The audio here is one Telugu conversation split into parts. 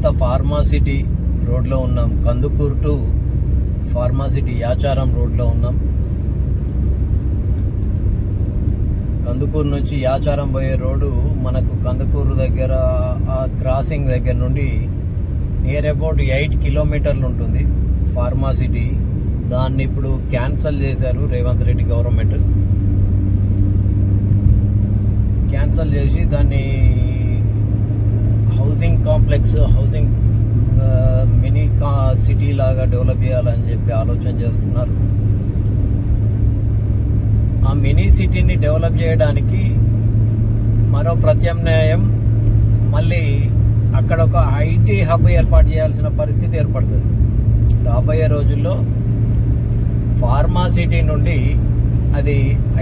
పాత ఫార్మాసిటీ రోడ్లో ఉన్నాం. కందుకూరు టు ఫార్మాసిటీ యాచారం రోడ్లో ఉన్నాం. కందుకూరు నుంచి యాచారం పోయే రోడ్డు మనకు కందుకూరు దగ్గర ఆ క్రాసింగ్ దగ్గర నుండి నియర్ అబౌట్ 8 కిలోమీటర్లు ఉంటుంది ఫార్మాసిటీ. దాన్ని ఇప్పుడు క్యాన్సల్ చేశారు రేవంత్ రెడ్డి గవర్నమెంట్. క్యాన్సల్ చేసి దాన్ని housing complex, housing mini city లాగా డెవలప్ చేయాలని చెప్పి ఆలోచన చేస్తున్నారు. ఆ మినీ సిటీని డెవలప్ చేయడానికి మరో ప్రత్యామ్నాయం మళ్ళీ అక్కడ ఒక ఐటీ హబ్ ఏర్పాటు చేయాల్సిన పరిస్థితి ఏర్పడుతుంది. రాబోయే రోజుల్లో ఫార్మాసిటీ నుండి అది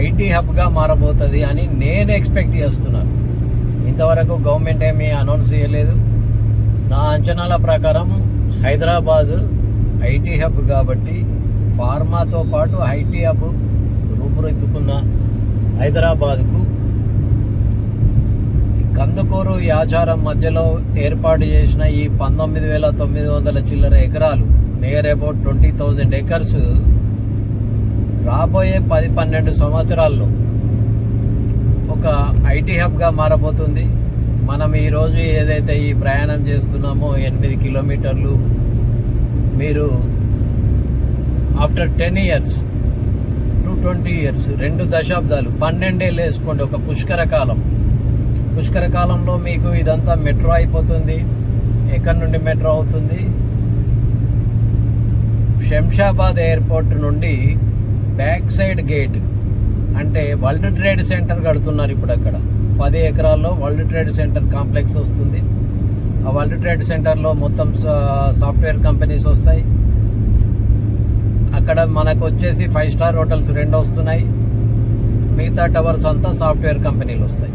ఐటీ హబ్గా మారబోతుంది అని నేను ఎక్స్పెక్ట్ చేస్తున్నాను. ఇంతవరకు గవర్నమెంట్ ఏమీ అనౌన్స్ చేయలేదు. నా అంచనాల ప్రకారం హైదరాబాద్ ఐటీ హబ్ కాబట్టి ఫార్మాతో పాటు ఐటీ హబ్ రూపుదిద్దుకున్న హైదరాబాద్కు కందుకూరు యాచారం మధ్యలో ఏర్పాటు చేసిన ఈ 19,900 చిల్లర ఎకరాలు, నియర్ అబౌట్ 20,000 ఎకర్స్ రాబోయే 10-12 సంవత్సరాల్లో ఒక ఐటీ హబ్గా మారబోతుంది. మనం ఈరోజు ఏదైతే ఈ ప్రయాణం చేస్తున్నామో 8 కిలోమీటర్లు, మీరు ఆఫ్టర్ 10 years to 20 years 2 దశాబ్దాలు 12 ఏళ్ళు వేసుకోండి, ఒక పుష్కర కాలంలో మీకు ఇదంతా మెట్రో అయిపోతుంది. ఎక్కడి నుండి మెట్రో అవుతుంది? శంషాబాద్ ఎయిర్పోర్ట్ నుండి బ్యాక్ సైడ్ గేట్, అంటే వరల్డ్ ట్రేడ్ సెంటర్ కడుతున్నారు ఇప్పుడు. అక్కడ 10 ఎకరాల్లో వరల్డ్ ట్రేడ్ సెంటర్ కాంప్లెక్స్ వస్తుంది. ఆ వరల్డ్ ట్రేడ్ సెంటర్లో మొత్తం సాఫ్ట్వేర్ కంపెనీస్ వస్తాయి. అక్కడ మనకు వచ్చేసి 5 స్టార్ హోటల్స్ 2 వస్తున్నాయి. మిగతా టవర్స్ అంతా సాఫ్ట్వేర్ కంపెనీలు వస్తాయి.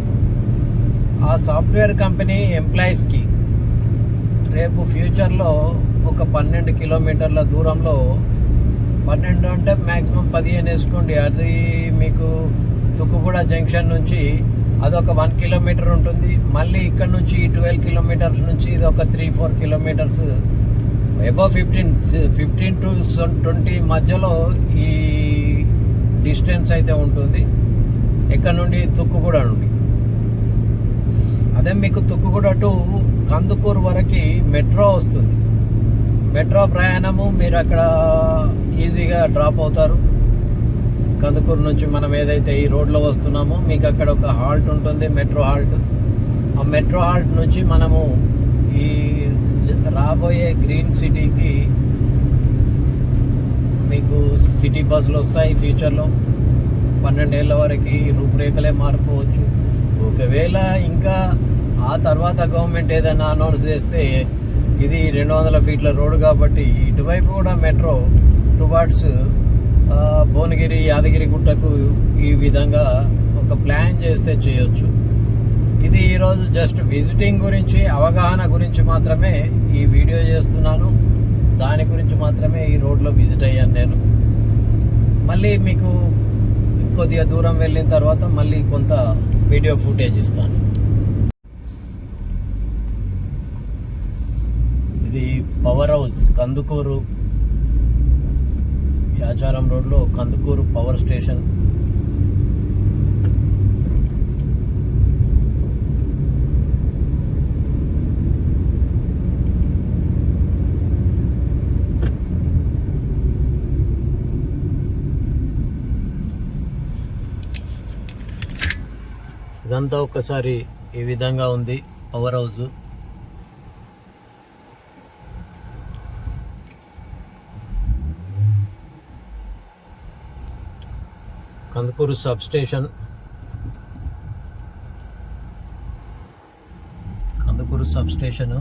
ఆ సాఫ్ట్వేర్ కంపెనీ ఎంప్లాయీస్కి రేపు ఫ్యూచర్లో ఒక 12 కిలోమీటర్ల దూరంలో, 12 అంటే మ్యాక్సిమం 15 వేసుకోండి, అది మీకు చుక్కుగూడ జంక్షన్ నుంచి అదొక 1 కిలోమీటర్ ఉంటుంది. మళ్ళీ ఇక్కడ నుంచి 12 కిలోమీటర్స్ నుంచి ఇది ఒక 3-4 కిలోమీటర్స్, అబౌవ్ 15 to 20 మధ్యలో ఈ డిస్టెన్స్ అయితే ఉంటుంది ఇక్కడ నుండి తుక్కుగూడ నుండి. అదే మీకు తుక్కుగూడ టు కందుకూరు వరకు మెట్రో వస్తుంది. మెట్రో ప్రయాణము మీరు అక్కడ ఈజీగా డ్రాప్ అవుతారు. కందుకూరు నుంచి మనం ఏదైతే ఈ రోడ్లో వస్తున్నామో మీకు అక్కడ ఒక హాల్ట్ ఉంటుంది, మెట్రో హాల్ట్. ఆ మెట్రో హాల్ట్ నుంచి మనము ఈ రాబోయే గ్రీన్ సిటీకి మీకు సిటీ బస్సులు వస్తాయి. ఫ్యూచర్లో 12 ఏళ్ళ వరకు రూపురేఖలే మారిపోవచ్చు. ఒకవేళ ఇంకా ఆ తర్వాత గవర్నమెంట్ ఏదైనా అనౌన్స్ చేస్తే, ఇది 200 ఫీట్ల రోడ్డు కాబట్టి ఇటువైపు కూడా మెట్రో టువార్డ్స్ భువనగిరి, యాదగిరి గుట్టకు ఈ విధంగా ఒక ప్లాన్ చేస్తే చేయొచ్చు. ఇది ఈరోజు జస్ట్ విజిటింగ్ గురించి, అవగాహన గురించి మాత్రమే ఈ వీడియో చేస్తున్నాను. దాని గురించి మాత్రమే ఈ రోడ్లో విజిట్ అయ్యాను నేను. మళ్ళీ మీకు కొద్దిగా దూరం వెళ్ళిన తర్వాత మళ్ళీ కొంత వీడియో ఫుటేజ్ ఇస్తాను. ఇది పవర్ హౌస్, కందుకూరు యాచారం రోడ్లో కందుకూరు పవర్ స్టేషన్. ఇదంతా ఒకసారి ఈ విధంగా ఉంది power house. Kandukur sub station, Kandukur sub station.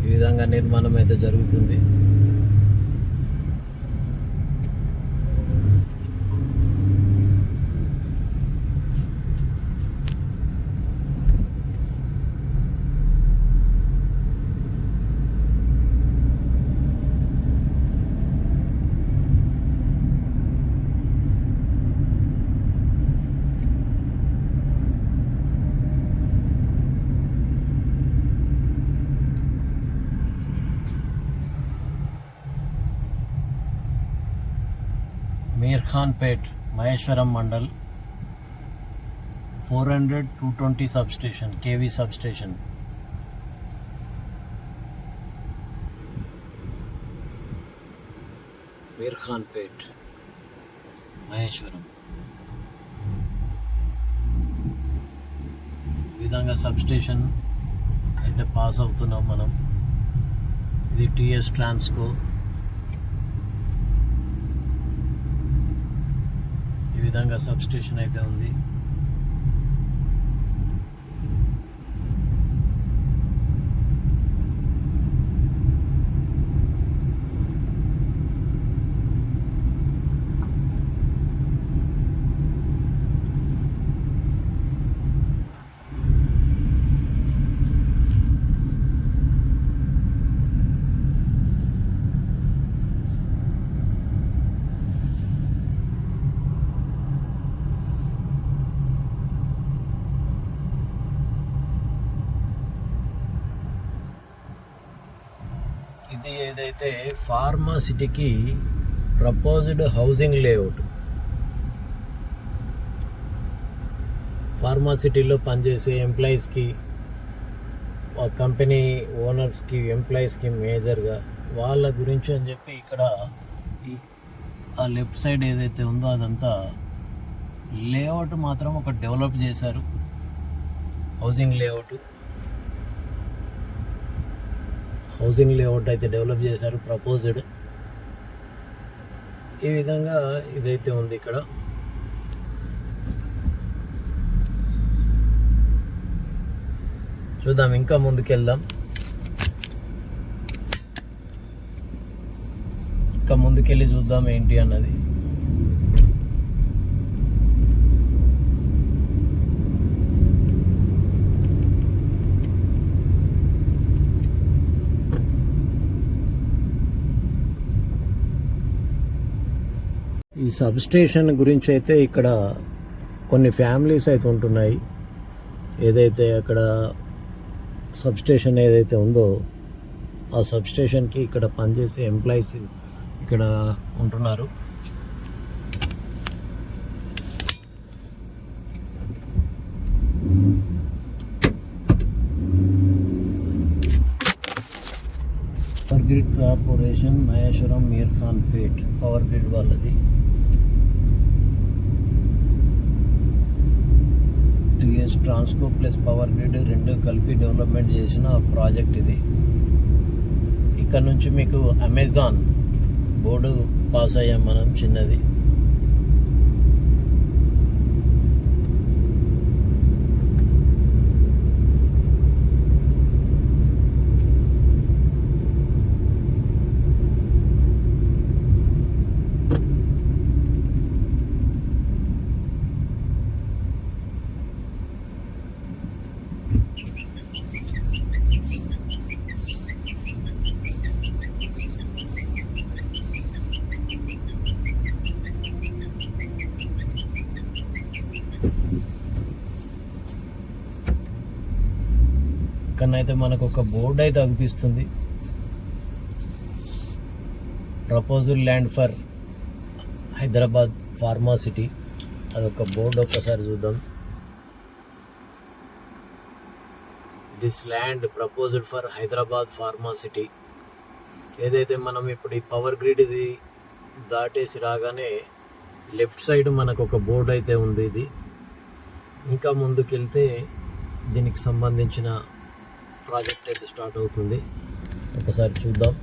ఈ విధంగా నిర్మాణం అయితే జరుగుతుంది. Meerkhanpet Maheshwaram mandal 400-220 substation KV substation. Meerkhanpet Maheshwaram. ఈ విధంగా సబ్స్టేషన్ అయితే పాస్ అవుతున్నాం మనం. ఇది టిఎస్ ట్రాన్స్కో. ఈ విధంగా సబ్స్టేషన్ అయితే ఉంది. ఇది ఏదైతే ఫార్మా సిటీకి ప్రపోజ్డ్ హౌసింగ్ లేఅవుట్. ఫార్మా సిటీలో పనిచేసే ఎంప్లాయీస్కి, ఆ కంపెనీ ఓనర్స్కి, ఎంప్లాయీస్కి మేజర్గా వాళ్ళ గురించి అని చెప్పి ఇక్కడ ఆ లెఫ్ట్ సైడ్ ఏదైతే ఉందో అదంతా లేఅవుట్ మాత్రం ఒక డెవలప్ చేశారు. హౌసింగ్ లేఅవుట్ అయితే డెవలప్ చేశారు, ప్రపోజ్డ్. ఈ విధంగా ఇదైతే ఉంది ఇక్కడ. చూద్దాం, ఇంకా ముందుకెళ్దాం. ఇంకా ముందుకెళ్ళి చూద్దాం ఏంటి అన్నది. ఈ సబ్స్టేషన్ గురించి అయితే ఇక్కడ కొన్ని ఫ్యామిలీస్ అయితే ఉంటున్నాయి. ఏదైతే అక్కడ సబ్స్టేషన్ ఏదైతే ఉందో ఆ సబ్స్టేషన్కి ఇక్కడ పనిచేసే ఎంప్లాయీస్ ఇక్కడ ఉంటున్నారు. Power grid corporation Maheshwaram Meerkhanpet power grid వాళ్ళది. TS Transco plus power grid రెండు కలిపి డెవలప్మెంట్ చేసిన ప్రాజెక్ట్ ఇది. ఇక్కడ నుంచి మీకు అమెజాన్ బోర్డు పాస్ అయ్యాం మనం, చిన్నది. ఇక్కడనైతే మనకు ఒక బోర్డు అయితే అనిపిస్తుంది, proposal land for Hyderabad pharma city. అదొక బోర్డు ఒక్కసారి చూద్దాం. This land proposed for Hyderabad pharma city. ఏదైతే మనం ఇప్పుడు ఈ పవర్ గ్రిడ్ ఇది దాటేసి రాగానే లెఫ్ట్ సైడ్ మనకు ఒక బోర్డు అయితే ఉంది. ఇది ఇంకా ముందుకెళ్తే దీనికి సంబంధించిన ప్రాజెక్ట్ అయితే స్టార్ట్ అవుతుంది. ఒకసారి చూద్దాం.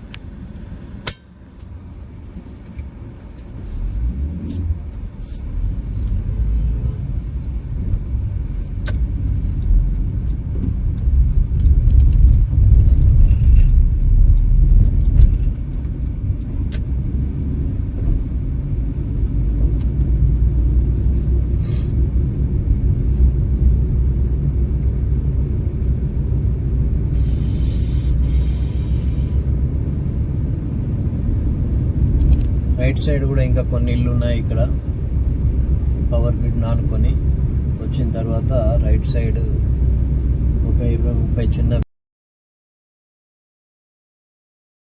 రైట్ సైడ్ కూడా ఇంకా కొన్ని ఇల్లు ఉన్నాయి. ఇక్కడ పవర్ గ్రిడ్ నానుకొని వచ్చిన తర్వాత రైట్ సైడ్ ఒక 20-30 చిన్న